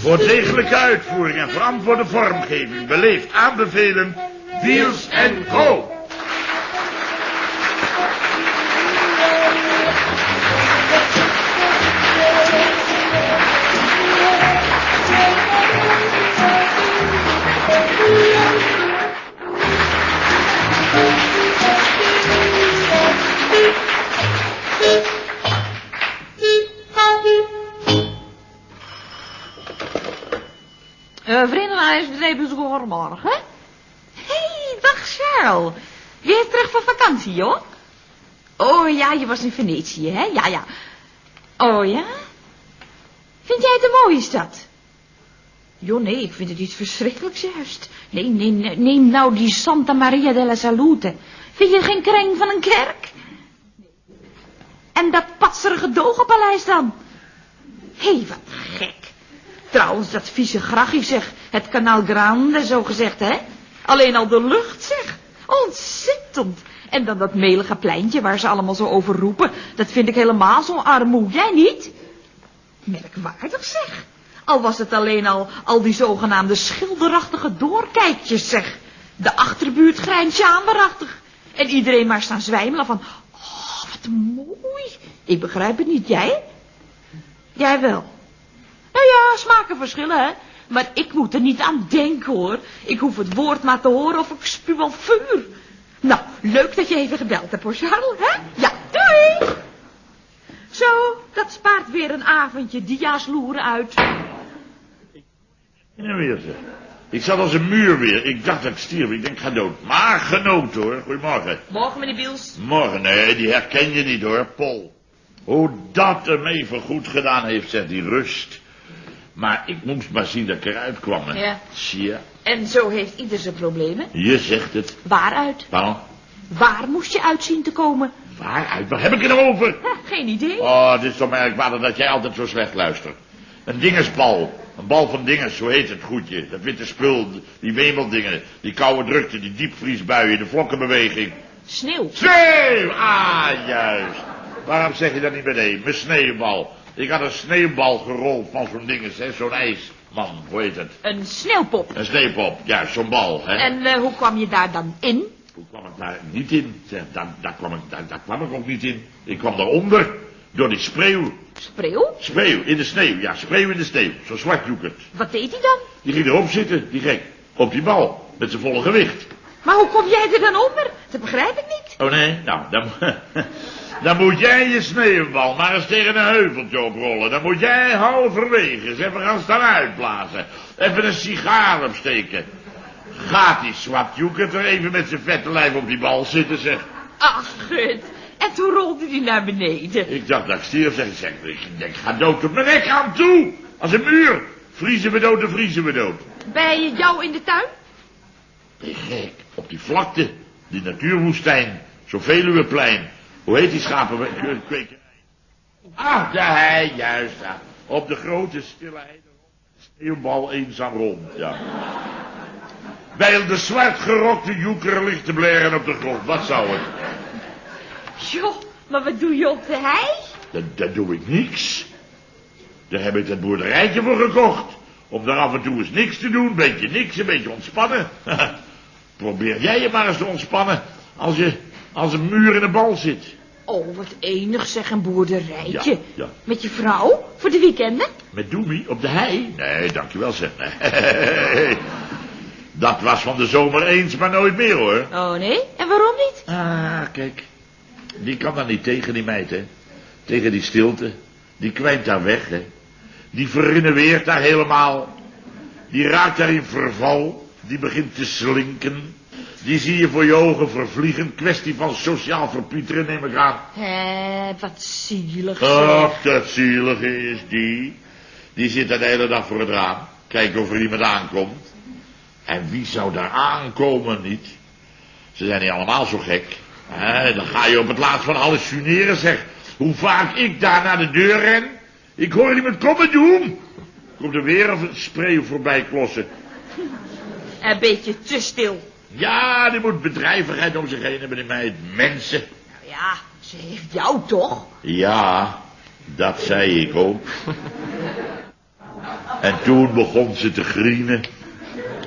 Voor degelijke uitvoering en verantwoorde vormgeving beleefd aanbevelen Wiels & Co. Vriendenhuisbedrijf goedemorgen. Hey, dag Charles. Weer terug van vakantie, joh? Oh ja, je was in Venetië, hè? Ja. Oh ja? Vind jij het een mooie stad? Jo, nee, ik vind het iets verschrikkelijks juist. Nee, neem nou die Santa Maria della Salute. Vind je geen kreng van een kerk? En dat patserige dogenpaleis dan? Hé, wat gek. Trouwens, dat vieze grachie, zeg. Het Canal Grande, zo gezegd, hè? Alleen al de lucht, zeg. Ontzettend. En dan dat melige pleintje waar ze allemaal zo over roepen. Dat vind ik helemaal zo'n armoe. Jij niet? Merkwaardig, zeg. Al was het alleen al die zogenaamde schilderachtige doorkijkjes, zeg. De achterbuurt grijnt schaamberachtig. En iedereen maar staan zwijmelen van... Oh, wat mooi. Ik begrijp het niet, jij? Jij wel. Nou ja, smaken verschillen, hè. Maar ik moet er niet aan denken, hoor. Ik hoef het woord maar te horen of ik spuw al vuur. Nou, leuk dat je even gebeld hebt, hoor, Charles, hè? Ja, doei! Zo, dat spaart weer een avondje dia's loeren uit. Weer, zeg. Ik zat als een muur weer. Ik dacht dat ik stierf. Ik denk, ga dood. Maar genoten, hoor. Goedemorgen. Morgen, meneer Biels. Morgen, nee, die herken je niet, hoor, Paul. Hoe dat hem even goed gedaan heeft, zegt die rust. Maar ik moest maar zien dat ik eruit kwam, hè. Ja. Zie je? En zo heeft ieder zijn problemen. Je zegt het. Waaruit? Pardon? Waar moest je uitzien te komen? Waaruit? Waar heb ik het nou over? Geen idee. Oh, het is toch merkwaardig dat jij altijd zo slecht luistert. Een dingesbal. Een bal van dinges, zo heet het goedje. Dat witte spul, die wemeldingen, die koude drukte, die diepvriesbuien, de vlokkenbeweging. Sneeuw. Sneeuw! Ah, juist. Waarom zeg je dat niet meteen? Mijn sneeuwbal. Ik had een sneeuwbal gerold van zo'n dinges, hè, zo'n ijsman, hoe heet het? Een sneeuwpop. Een sneeuwpop, juist, zo'n bal, hè. En hoe kwam je daar dan in? Hoe kwam ik daar niet in? Zeg, daar kwam ik ook niet in. Ik kwam daaronder, door die spreeuw. Spreeuw? Spreeuw, in de sneeuw, ja, spreeuw in de sneeuw. Zo'n zwartjoekert. Wat deed hij dan? Die ging erop zitten, die gek. Op die bal, met zijn volle gewicht. Maar hoe kom jij er dan onder? Dat begrijp ik niet. Oh nee, nou, dan moet jij je sneeuwbal maar eens tegen een heuveltje oprollen. Dan moet jij halverwege eens even gaan staan uitblazen. Even een sigaar opsteken. Gaat die zwartjoekert er even met zijn vette lijf op die bal zitten, zeg. Ach, gut. En toen rolde hij naar beneden. Ik dacht dat ik stierf, zeg. Ik denk, ga dood op mijn nek aan toe. Als een muur. Vriezen we dood, dan vriezen we dood. Bij jou in de tuin? Nee, gek. Op die vlakte. Die natuurwoestijn. Zo'n Veluweplein. Hoe heet die schapenkwekerij? Ah, de hei, juist. Ja. Op de grote stille heide. Sneeuwbal eenzaam rond, ja. Bij de zwartgerokte joeker ligt te blaren op de grond. Wat zou het? Joh, maar wat doe je op de hei? Dat doe ik niks. Daar heb ik dat boerderijtje voor gekocht. Om daar af en toe eens niks te doen. Een beetje ontspannen. Probeer jij je maar eens te ontspannen. Als een muur in een bal zit. Oh, wat enig zeg, een boerderijtje. Ja. Met je vrouw? Voor de weekenden? Met Doemie op de hei? Nee, dankjewel zeg. Nee. Dat was van de zomer eens, maar nooit meer hoor. Oh nee? En waarom niet? Ah, kijk. Die kan daar niet tegen, die meid, hè. Tegen die stilte. Die kwijnt daar weg, hè. Die verinneweert daar helemaal. Die raakt daar in verval. Die begint te slinken. Die zie je voor je ogen vervliegen. Kwestie van sociaal verpieteren, neem ik aan. Hé, wat zielig zeg. Och, dat zielige is die. Die zit daar de hele dag voor het raam. Kijken of er iemand aankomt. En wie zou daar aankomen, niet? Ze zijn niet allemaal zo gek. Dan ga je op het laatst van hallucineren, zeg. Hoe vaak ik daar naar de deur ren. Ik hoor iemand komen doen. Komt er weer een spreeuw voorbij klossen. Een beetje te stil. Ja, die moet bedrijvigheid om zich heen hebben, die meid. Mensen. Nou ja, ze heeft jou toch? Ja, dat zei ik ook. En toen begon ze te grienen.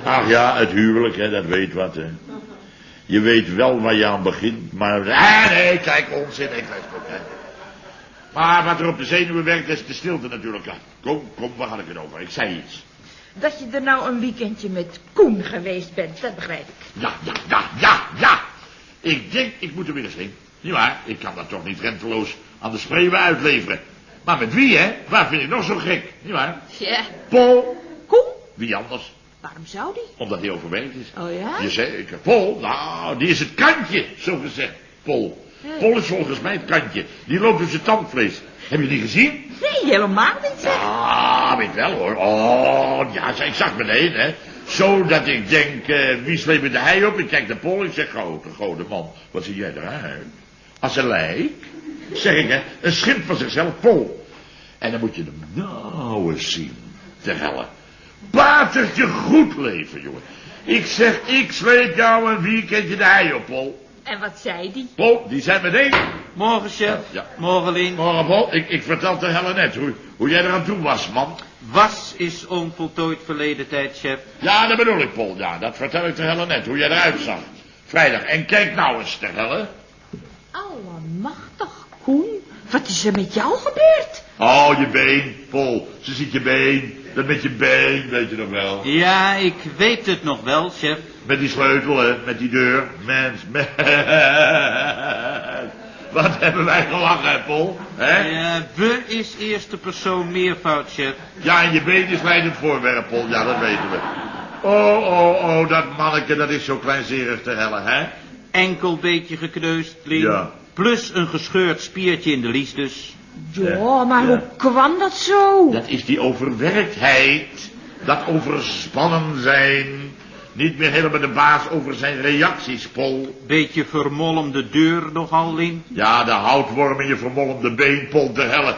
Ach ja, het huwelijk, hè, dat weet wat, hè. Je weet wel waar je aan begint, maar... nee, kijk, onzin, ik weet het, hè. Maar wat er op de zenuwen werkt, is de stilte natuurlijk. Ja, kom, waar had ik het over? Ik zei iets. Dat je er nou een weekendje met Koen geweest bent, dat begrijp ik. Ja. Ik denk, ik moet er weer eens heen. Nietwaar, ik kan dat toch niet renteloos aan de spreeuwen uitleveren. Maar met wie, hè? Waar vind ik nog zo gek? Nietwaar? Ja. Paul. Koen? Wie anders? Waarom zou die? Omdat hij overwerkt is. Oh ja? Jazeker. Paul, nou, die is het kantje, zo gezegd. Paul. Hey. Paul is volgens mij het kantje. Die loopt op zijn tandvlees. Heb je die gezien? Nee, helemaal niet, zeg. Ah, weet wel hoor. Oh, ja, ik zag meteen, hè. Zo dat ik denk, wie sleept de hei op? Ik kijk naar Paul, ik zeg, grote man, wat zie jij eruit? Als een lijk, zeg ik, hè, een schimp van zichzelf, Paul. En dan moet je hem nou eens zien, ter helle. Patertje goed leven, jongen. Ik zeg, ik sleep jou een weekendje de hei op, Paul. En wat zei die? Paul, die zei meteen. Morgen, chef. Ja. Morgen, Lien. Morgen, Paul, ik vertel ter helle net hoe jij eraan toe was, man. Was is onvoltooid verleden tijd, chef. Ja, dat bedoel ik, Paul. Ja, dat vertel ik ter helle net, hoe jij eruit zag. Vrijdag. En kijk nou eens, ter helle. Allemachtig, Koen. Wat is er met jou gebeurd? Oh, je been, Paul. Ze ziet je been. Dat met je been, weet je nog wel. Ja, ik weet het nog wel, chef. Met die sleutel, hè. Met die deur. Mens. Wat hebben wij gelachen, hè, Paul? Hè? Ja, we is eerste persoon meervoud, chef. Ja, en je been is leidend voorwerp, Paul. Ja, dat weten we. Oh, dat manneke, dat is zo kleinzerig te helle, hè? Enkel beetje gekneusd, Lien. Ja. Plus een gescheurd spiertje in de lies dus. Ja, maar Ja. hoe kwam dat zo? Dat is die overwerktheid. Dat overspannen zijn. Niet meer helemaal de baas over zijn reacties, Paul. Beetje vermolmde deur nogal, Lien. Ja, de houtworm in je vermolmde been, Paul, de helle.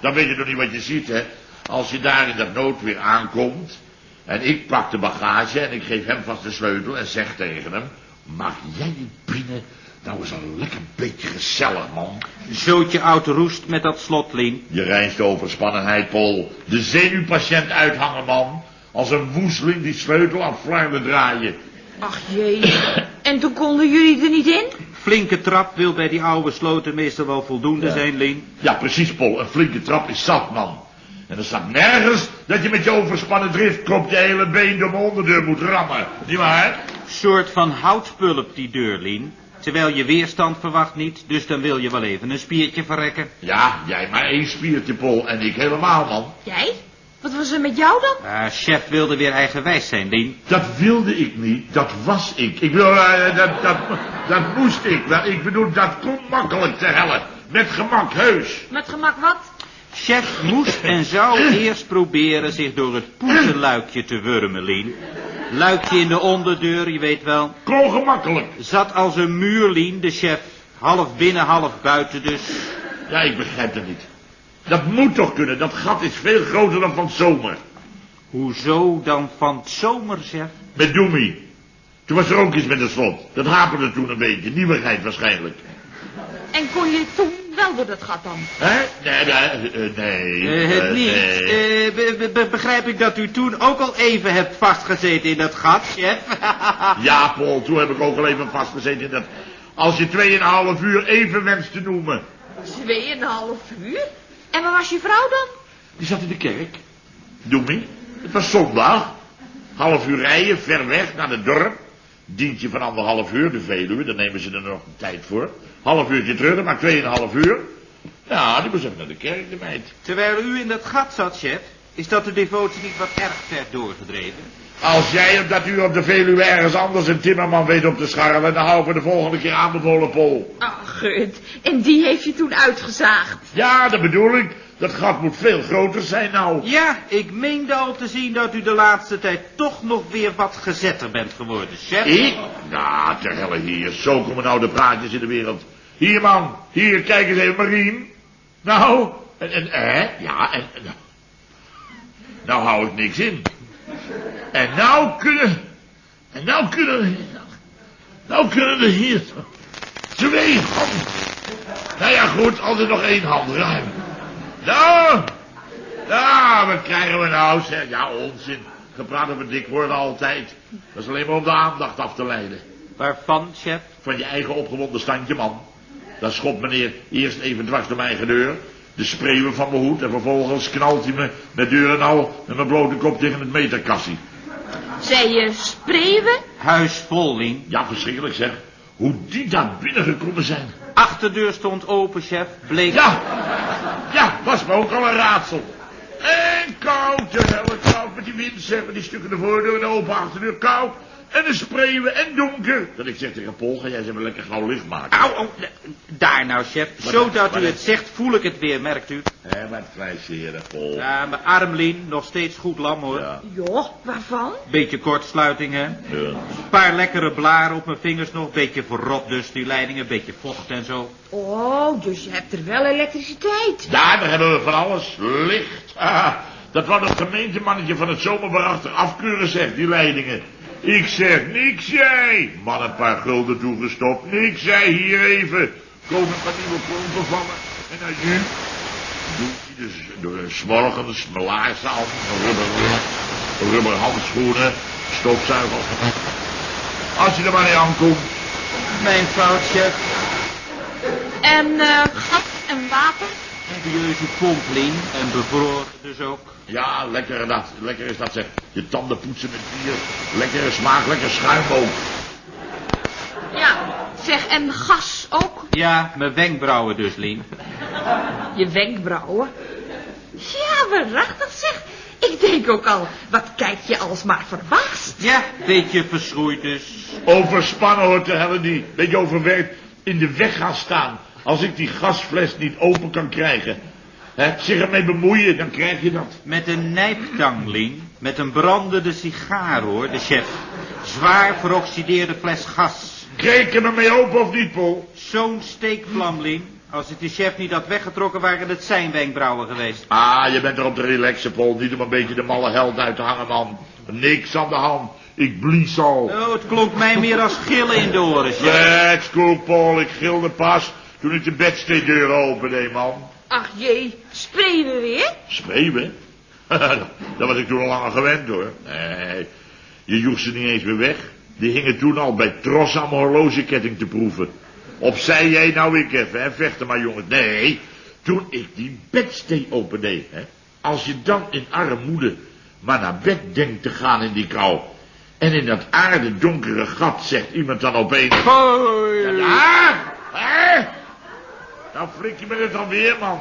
Dan weet je nog niet wat je ziet, hè. Als je daar in dat noodweer aankomt. En ik pak de bagage en ik geef hem vast de sleutel en zeg tegen hem. Mag jij niet binnen? Nou is een lekker beetje gezellig, man. Zootje oud roest met dat slot, Lien. Je reinste overspannenheid, Paul. De zenuwpatiënt uithangen, man. Als een woesteling die sleutel aan flarden draaien. Ach jee. En toen konden jullie er niet in? Flinke trap wil bij die oude sloten meestal wel voldoende Ja. zijn, Lien. Ja, precies, Paul. Een flinke trap is zat, man. En er staat nergens dat je met je overspannen driftkop je hele been door mijn onderdeur moet rammen. Niet waar? Soort van houtspulp die deur, Lien. Terwijl je weerstand verwacht niet, dus dan wil je wel even een spiertje verrekken. Ja, jij maar één spiertje, Paul. En ik helemaal, man. Jij? Wat was er met jou dan? Chef wilde weer eigenwijs zijn, Lien. Dat wilde ik niet. Dat was ik. Ik wil, dat moest ik. Maar ik bedoel, dat kon makkelijk te helle. Met gemak, heus. Met gemak wat? Chef moest en zou eerst proberen zich door het poezenluikje te wurmen, Lien. Luikje in de onderdeur, je weet wel. Kon gemakkelijk. Zat als een muur, Lien, de chef. Half binnen, half buiten dus. Ja, ik begrijp dat niet. Dat moet toch kunnen. Dat gat is veel groter dan van zomer. Hoezo dan van het zomer, chef? Met Doemie. Toen was er ook iets met het slot. Dat haperde toen een beetje. Nieuwigheid waarschijnlijk. En kon je toen wel door dat gat dan? Hè? Nee. Het niet. Nee. Begrijp ik dat u toen ook al even hebt vastgezeten in dat gat, chef? Ja, Paul, toen heb ik ook al even vastgezeten in dat... Als je 2,5 uur even wenst te noemen. 2,5 uur? En waar was je vrouw dan? Die zat in de kerk. Doemie. Het was zondag. Half uur rijden, ver weg, naar het dorp. Dientje van 1,5 uur, de Veluwe, daar nemen ze er nog tijd voor. Half uurtje terug, maar 2,5 uur. Ja, die moest even naar de kerk, de meid. Terwijl u in dat gat zat, chef, is dat de devotie niet wat erg ver doorgedreven? Als jij op dat uur op de Veluwe ergens anders een timmerman weet op te scharrelen, dan houden we de volgende keer aanbevolen, Paul. Ach, gut. En die heeft je toen uitgezaagd. Ja, dat bedoel ik. Dat gat moet veel groter zijn nou. Ja, ik meende al te zien dat u de laatste tijd toch nog weer wat gezetter bent geworden, chef. Ik? Nou, ter helle hier. Zo komen nou de praatjes in de wereld. Hier, man. Hier, kijk eens even, Marien. Nou, ja, nou hou ik niks in. En nou kunnen er hier 2 handen. Nou ja, goed, als er nog 1 hand ruim. Ja, wat krijgen we nou, zeg? Ja, onzin. Gepraat over dik worden altijd. Dat is alleen maar om de aandacht af te leiden. Waarvan, chef? Van je eigen opgewonden standje, man. Dan schopt meneer eerst even dwars door mijn eigen deur. De spreeuwen van mijn hoed. En vervolgens knalt hij me met deur en al met mijn blote kop tegen het meterkassie. Zei je spreeuwen? Huis vol, Lien. Ja, verschrikkelijk zeg. Hoe die daar binnengekomen zijn. Achterdeur stond open, chef. Bleek... Ja, was me ook al een raadsel. En koud, de helle koud met die wind, zeg, met die stukken de voordeur en de open achterdeur koud. En de spreeuwen en donker. Dat ik zeg tegen Paul, ga jij ze maar lekker gauw licht maken. Au, daar nou, chef. Zodat u het zegt, voel ik het weer, merkt u. Hé, maar het fijnsteren, Paul. Ja, mijn arm, Lien, nog steeds goed lam, hoor. Ja. Joh, waarvan? Beetje kortsluiting, hè. Ja. Een paar lekkere blaren op mijn vingers nog. Beetje verrot dus, die leidingen. Beetje vocht en zo. Oh, dus je hebt er wel elektriciteit. Ja, daar hebben we van alles. Licht. Ah, dat wou het gemeentemannetje van het zomerberachter afkeuren, zegt, die leidingen. Ik zeg, niks jij. Man, een paar gulden toegestopt. Niks jij, hier even. Komen een paar nieuwe klompen vallen. En dan nu doet hij dus door een 's morgens mijn laarzen aan, rubber handschoenen, stofzuiger. Als je er maar niet aankomt. Mijn fout, chef. En gas en water? Serieuze pomp, Lien. En bevroren dus ook. Ja, lekker is dat zeg. Je tanden poetsen met bier. Lekkere smaak, lekker schuim ook. Ja, zeg, en gas ook? Ja, mijn wenkbrauwen dus, Lien. Je wenkbrauwen? Ja, waarachtig zeg. Ik denk ook al, wat kijk je alsmaar verbaasd. Ja, beetje verschroeid dus. Overspannen hoort de helle die. Beetje overwerkt in de weg gaan staan. Als ik die gasfles niet open kan krijgen. Hè, zich ermee bemoeien, dan krijg je dat. Met een nijptang, Lien. Met een brandende sigaar, hoor, de chef. Zwaar veroxideerde fles gas. Kreeg ik hem ermee open of niet, Paul? Zo'n steekvlam, Lien. Als het de chef niet had weggetrokken, waren het zijn wenkbrauwen geweest. Ah, je bent er op de relaxen, Paul. Niet om een beetje de malle held uit te hangen, man. Niks aan de hand. Ik blies al. Oh, het klonk mij meer als gillen in de oren, chef. Let's go, Paul. Ik gilde pas toen ik de bedsteeddeur opende, man. Ach jee, spreeuwen weer? Spreeuwen? Dat was ik toen al langer gewend, hoor. Nee, je joeg ze niet eens meer weg. Die hingen toen al bij Tros aan mijn horlogeketting te proeven. Opzij jij nou ik even, hè, vechten maar jongen. Nee, toen ik die bedstee opende, hè. Als je dan in armoede maar naar bed denkt te gaan in die kou. En in dat aardedonkere gat zegt iemand dan opeens... Hoi! Ja, hè? Nou flik je me het alweer, man.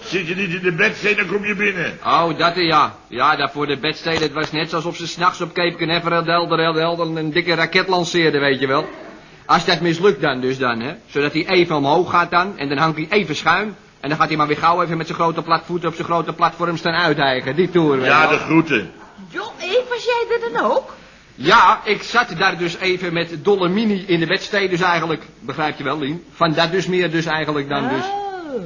Zit je niet in de bedstee, dan kom je binnen. Oh, dat ja. Ja, dat voor de bedsteden, het was net alsof ze 's nachts op Cape Canaveral een dikke raket lanceerden, weet je wel. Als dat mislukt dan, hè. Zodat hij even omhoog gaat dan, en dan hangt hij even schuin. En dan gaat hij maar weer gauw even met zijn grote platvoeten op zijn grote platform staan uiteigen. Die toer, weet je Ja, wel. de groeten. Joh, was jij er dan ook? Ja, ik zat daar dus even met dolle mini in de bedstee, dus eigenlijk, begrijp je wel, Lien? Van dat dus meer dus eigenlijk dan dus. Oh.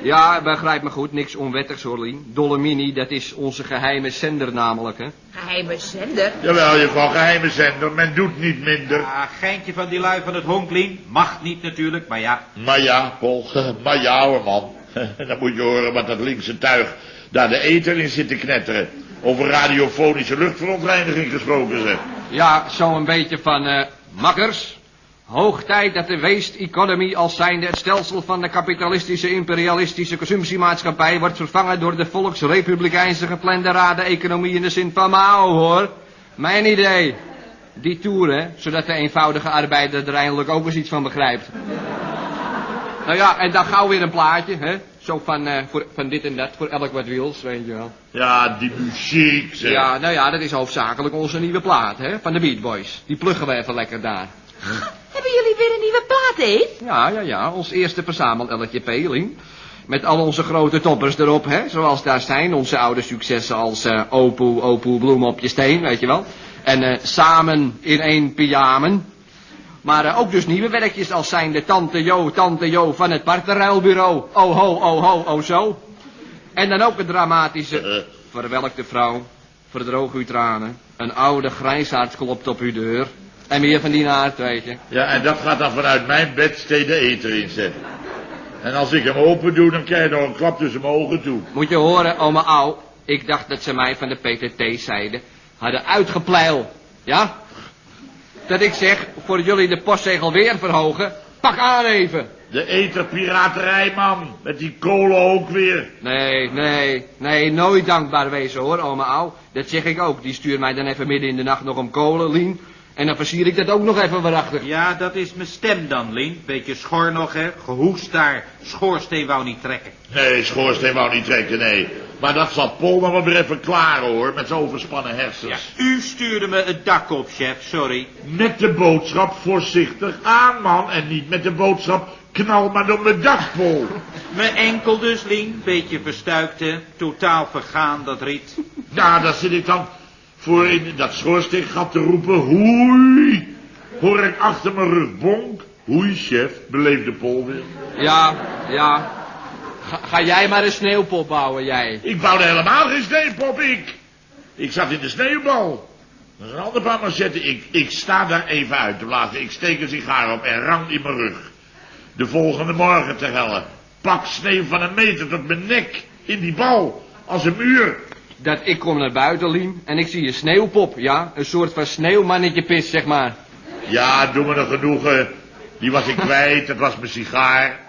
Ja, begrijp me goed, niks onwettigs hoor, Lien. Dolle mini, dat is onze geheime zender namelijk, hè. Geheime zender? Jawel, je gewoon geheime zender, men doet niet minder. Ah, geintje van die lui van het honk, Lien. Mag niet natuurlijk, maar ja. Maar ja, Paul, maar ja hoor, man. Dan moet je horen wat dat linkse tuig daar de eter in zit te knetteren. Over radiofonische luchtverontreiniging gesproken, zeg. Ja, zo een beetje van, makkers. Hoog tijd dat de waste economy als zijnde het stelsel van de kapitalistische imperialistische consumptiemaatschappij wordt vervangen door de volksrepublikeinse geplande raden-economie in de zin van Mao, hoor. Mijn idee. Die toer, hè, zodat de eenvoudige arbeider er eindelijk ook eens iets van begrijpt. Nou ja, en dan gauw weer een plaatje, hè. Zo van dit en dat, voor elk wat wils, weet je wel. Ja, die muziek, zeg. Ja, nou ja, dat is hoofdzakelijk onze nieuwe plaat, hè, van de Beat Boys. Die pluggen we even lekker daar. Hebben jullie weer een nieuwe plaat, Eve? Ja, ons eerste verzamel-LTP, Lien. Met al onze grote toppers erop, hè, zoals daar zijn. Onze oude successen als Opoe, bloem op je steen, weet je wel. En samen in één pyjamen. Maar ook dus nieuwe werkjes als zijn de Tante Jo van het partenruilbureau. Oh ho, oh ho, oh zo. En dan ook een dramatische... Verwelkte vrouw, verdroog uw tranen. Een oude grijsaard klopt op uw deur. En meer van die aard, weet je. Ja, en dat gaat dan vanuit mijn bedstee de eter inzetten. En als ik hem open doe, dan krijg je nog een klap tussen mijn ogen toe. Moet je horen, oma Au. Ik dacht dat ze mij van de PTT zeiden. Hadden uitgepleil. Ja? Dat ik zeg, voor jullie de postzegel weer verhogen. Pak aan even. De eterpiraterij, man. Met die kolen ook weer. Nee, nooit dankbaar wezen hoor, oma Au. Dat zeg ik ook. Die stuurt mij dan even midden in de nacht nog om kolen, Lien. En dan versier ik dat ook nog even waarachtig. Ja, dat is mijn stem dan, Lien. Beetje schor nog, hè. Gehoest daar. Schoorsteen wou niet trekken. Nee, schoorsteen wou niet trekken, nee. Maar dat zal Pol nog wel weer even klaren, hoor. Met zijn overspannen hersens. Ja, u stuurde me het dak op, chef. Sorry. Met de boodschap voorzichtig aan, man. En niet met de boodschap knal maar door mijn dak, Pol. Mijn enkel dus, Lien. Beetje verstuikt, hè. Totaal vergaan, dat riet. Nou, daar zit ik dan voor in dat schoorsteengat te roepen. Hoei. Hoor ik achter mijn rug bonk. Hoei, chef, beleefde Pol weer. Ja. Ga jij maar een sneeuwpop bouwen, jij. Ik bouwde helemaal geen sneeuwpop, ik zat in de sneeuwbal. Dat is een ander paar machetten. Ik sta daar even uit te blazen. Ik steek een sigaar op en rang in mijn rug. De volgende morgen te hellen. Pak sneeuw van 1 meter tot mijn nek. In die bal. Als een muur. Dat ik kom naar buiten, Lien, en ik zie een sneeuwpop, ja. Een soort van sneeuwmannetje pis, zeg maar. Ja, doe me nog genoegen. Die was ik kwijt. Dat was mijn sigaar.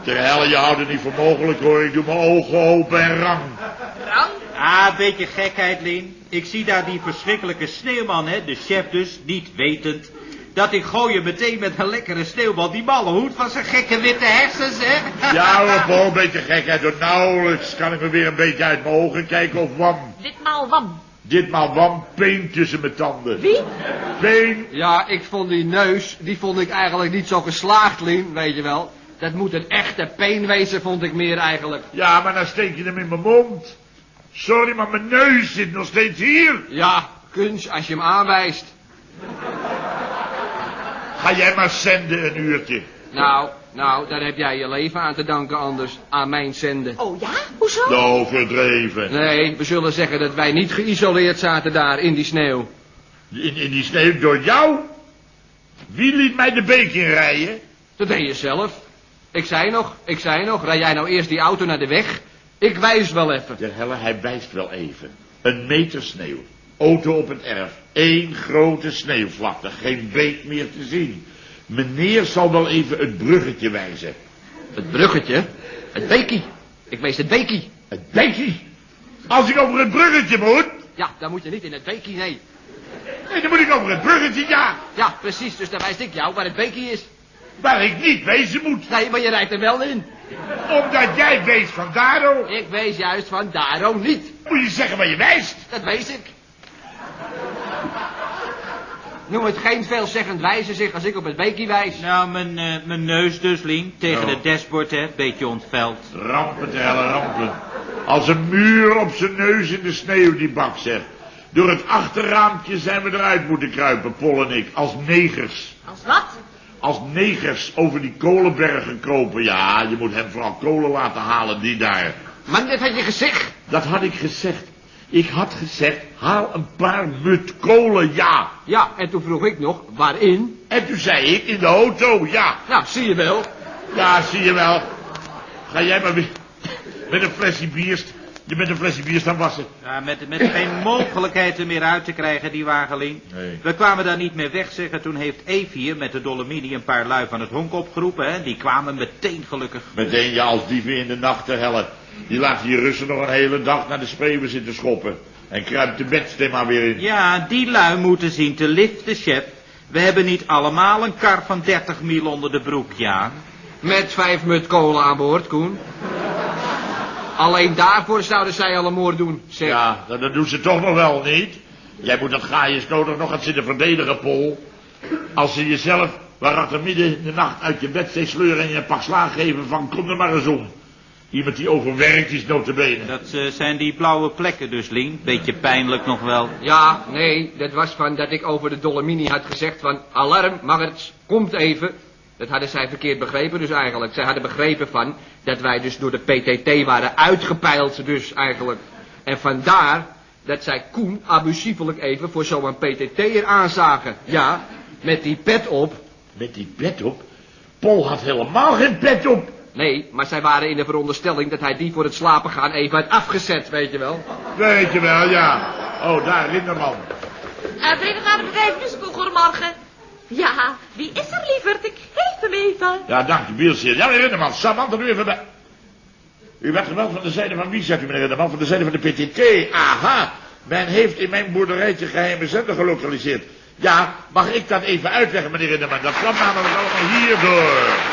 Ter helle, je houdt het niet voor mogelijk, hoor. Ik doe mijn ogen open en rang. Rang? Ah, beetje gekheid, Lien. Ik zie daar die verschrikkelijke sneeuwman, hè. De chef dus, niet wetend. Dat ik gooi je meteen met een lekkere sneeuwbal die malle hoed van zijn gekke witte hersens, hè. Ja hoor, Paul, een beetje gekheid. Door nauwelijks kan ik me weer een beetje uit mijn ogen kijken of Wam. Ditmaal Wam. Ditmaal Wam peen tussen mijn tanden. Wie? Peen. Ja, ik vond die neus, die vond ik eigenlijk niet zo geslaagd, Lien, weet je wel. Dat moet een echte peen wezen, vond ik meer eigenlijk. Ja, maar dan steek je hem in mijn mond. Sorry, maar mijn neus zit nog steeds hier. Ja, kunst, als je hem aanwijst. Ga jij maar zenden een uurtje. Nou, daar heb jij je leven aan te danken anders, aan mijn zenden. Oh ja? Hoezo? Overdreven. Nee, we zullen zeggen dat wij niet geïsoleerd zaten daar in die sneeuw. In die sneeuw door jou? Wie liet mij de beek inrijden? Dat deed je zelf. Ik zei nog, rij jij nou eerst die auto naar de weg? Ik wijs wel even. De helle, hij wijst wel even. 1 meter sneeuw. Auto op het erf. 1 grote sneeuwvlakte. Geen beek meer te zien. Meneer zal wel even het bruggetje wijzen. Het bruggetje? Het beekie. Ik wees het beekie. Het beekie? Als ik over het bruggetje moet? Ja, dan moet je niet in het beekie, nee. Nee, dan moet ik over het bruggetje, ja. Ja, precies, dus dan wijs ik jou waar het beekie is. Waar ik niet wezen moet. Nee, maar je rijdt er wel in. Omdat jij wees van daarom. Ik wees juist van daarom niet. Moet je zeggen waar je wijst. Dat wees ik. Noem het geen veelzeggend wijzen zich als ik op het beekie wijs. Nou, mijn neus dus, Lien. Tegen Oh. het dashboard, hè. Beetje ontveld. Rampen te helle rampen. Als een muur op zijn neus in de sneeuw, die bak zegt. Door het achterraampje zijn we eruit moeten kruipen, Pol en ik. Als negers. Als wat? Als negers over die kolenbergen kropen. Ja, je moet hem vooral kolen laten halen, die daar. Man, dat had je gezegd. Dat had ik gezegd. Ik had gezegd, haal een paar mut kolen, ja. Ja, en toen vroeg ik nog, waarin? En toen zei ik, in de auto, ja. Nou, zie je wel. Ja, zie je wel. Ga jij maar weer met een flesje bierst. Je bent een flesje bier staan wassen. Ja, met geen mogelijkheid er meer uit te krijgen, die wagen, Lien. Nee. We kwamen daar niet meer weg, zeggen. Toen heeft Eve hier met de Dolomini een paar lui van het honk opgeroepen, hè. Die kwamen meteen gelukkig. Meteen je als dieven in de nacht te hellen. Die laat die Russen nog een hele dag naar de spreeuwen zitten schoppen. En kruipt de bedstem maar weer in. Ja, die lui moeten zien te liften, chef. We hebben niet allemaal een kar van 30 mil onder de broek, ja. Met 5 mut kolen aan boord, Koen. Alleen daarvoor zouden zij al een moord doen, zeg. Ja, dat doen ze toch nog wel niet. Jij moet dat gaaiers nodig nog gaan zitten verdedigen, Pol. Als ze jezelf waarachter midden in de nacht uit je bed steeds sleuren en je een pak slaag geven van kom er maar eens om. Iemand die overwerkt is, notabene. Dat zijn die blauwe plekken dus, Lien. Beetje pijnlijk nog wel. Ja, nee, dat was van dat ik over de Dolomini had gezegd van alarm, Maggerts, komt even. Dat hadden zij verkeerd begrepen dus eigenlijk. Zij hadden begrepen van dat wij dus door de PTT waren uitgepeild dus eigenlijk. En vandaar dat zij Koen abusievelijk even voor zo'n PTT'er aanzagen. Ja, met die pet op. Met die pet op? Paul had helemaal geen pet op. Nee, maar zij waren in de veronderstelling dat hij die voor het slapen gaan even had afgezet, weet je wel. Weet je wel, ja. Oh, daar, Linderman. Verenigd aan het bedrijf musical, goedemorgen. Ja, wie is er, lieverd? Ik geef hem even. Ja, dank je, Bielsje. Ja, meneer Linderman, Samantha nu even bij. U werd gebeld van de zijde van wie, zegt u, meneer Linderman? Van de zijde van de PTT. Aha, men heeft in mijn boerderijtje geheime zender gelokaliseerd. Ja, mag ik dat even uitleggen, meneer Linderman? Dat kwam namelijk allemaal hierdoor.